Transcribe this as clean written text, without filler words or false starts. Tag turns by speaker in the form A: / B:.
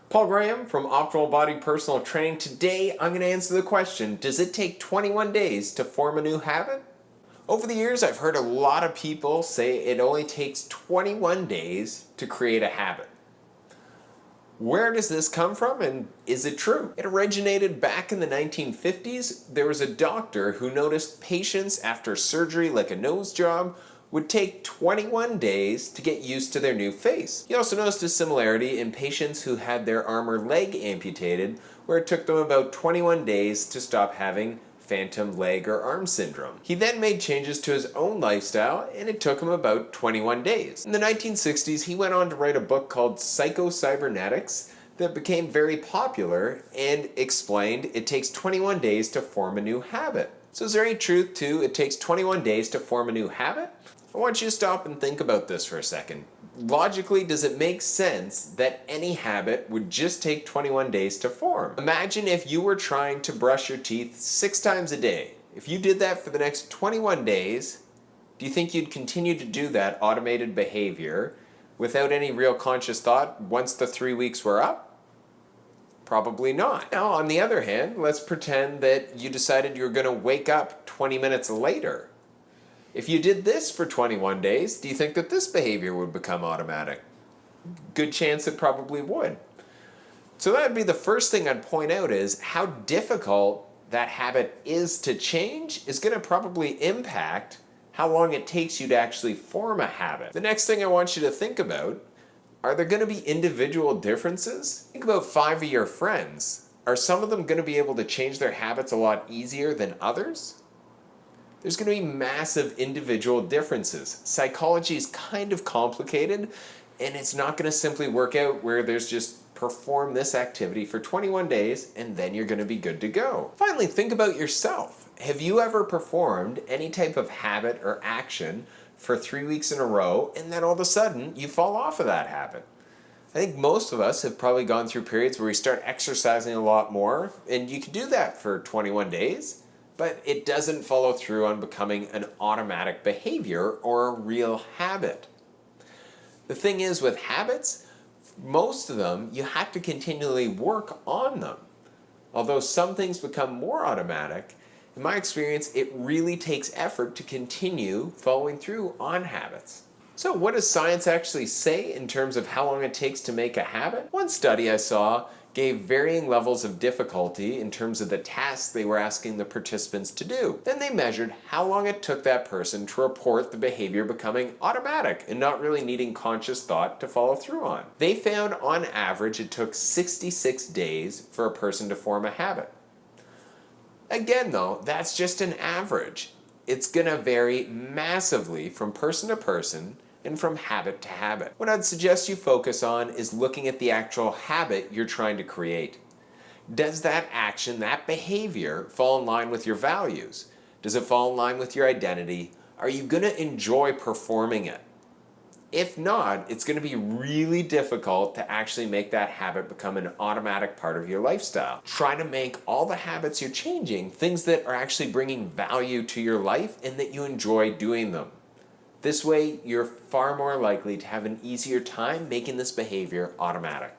A: Paul Graham from Optimal Body Personal Training. Today I'm going to answer the question, does it take 21 days to form a new habit? Over the years I've heard a lot of people say it only takes 21 days to create a habit. Where does this come from, and is it true? It originated back in the 1950s. There was a doctor who noticed patients after surgery, like a nose job, would take 21 days to get used to their new face. He also noticed a similarity in patients who had their arm or leg amputated, where it took them about 21 days to stop having phantom leg or arm syndrome. He then made changes to his own lifestyle, and it took him about 21 days. In the 1960s, he went on to write a book called Psycho-Cybernetics that became very popular and explained it takes 21 days to form a new habit. So is there any truth to it takes 21 days to form a new habit? I want you to stop and think about this for a second. Logically, does it make sense that any habit would just take 21 days to form? Imagine if you were trying to brush your teeth 6 times a day. If you did that for the next 21 days, do you think you'd continue to do that automated behavior without any real conscious thought once the 3 weeks were up? Probably not. Now, on the other hand, let's pretend that you decided you were going to wake up 20 minutes later. If you did this for 21 days, do you think that this behavior would become automatic? Good chance it probably would. So that would be the first thing I'd point out, is how difficult that habit is to change is going to probably impact how long it takes you to actually form a habit. The next thing I want you to think about, are there going to be individual differences? Think about 5 of your friends. Are some of them going to be able to change their habits a lot easier than others? There's going to be massive individual differences. Psychology is kind of complicated, and it's not going to simply work out where there's just perform this activity for 21 days and then you're going to be good to go. Finally, think about yourself. Have you ever performed any type of habit or action for 3 weeks in a row and then all of a sudden you fall off of that habit? I think most of us have probably gone through periods where we start exercising a lot more, and you can do that for 21 days. But it doesn't follow through on becoming an automatic behavior or a real habit. The thing is, with habits, most of them, you have to continually work on them. Although some things become more automatic, in my experience, it really takes effort to continue following through on habits. So what does science actually say in terms of how long it takes to make a habit? One study I saw gave varying levels of difficulty in terms of the tasks they were asking the participants to do. Then they measured how long it took that person to report the behavior becoming automatic and not really needing conscious thought to follow through on. They found on average it took 66 days for a person to form a habit. Again though, that's just an average. It's going to vary massively from person to person and from habit to habit. What I'd suggest you focus on is looking at the actual habit you're trying to create. Does that action, that behavior, fall in line with your values? Does it fall in line with your identity? Are you going to enjoy performing it? If not, it's going to be really difficult to actually make that habit become an automatic part of your lifestyle. Try to make all the habits you're changing things that are actually bringing value to your life and that you enjoy doing them. This way, you're far more likely to have an easier time making this behavior automatic.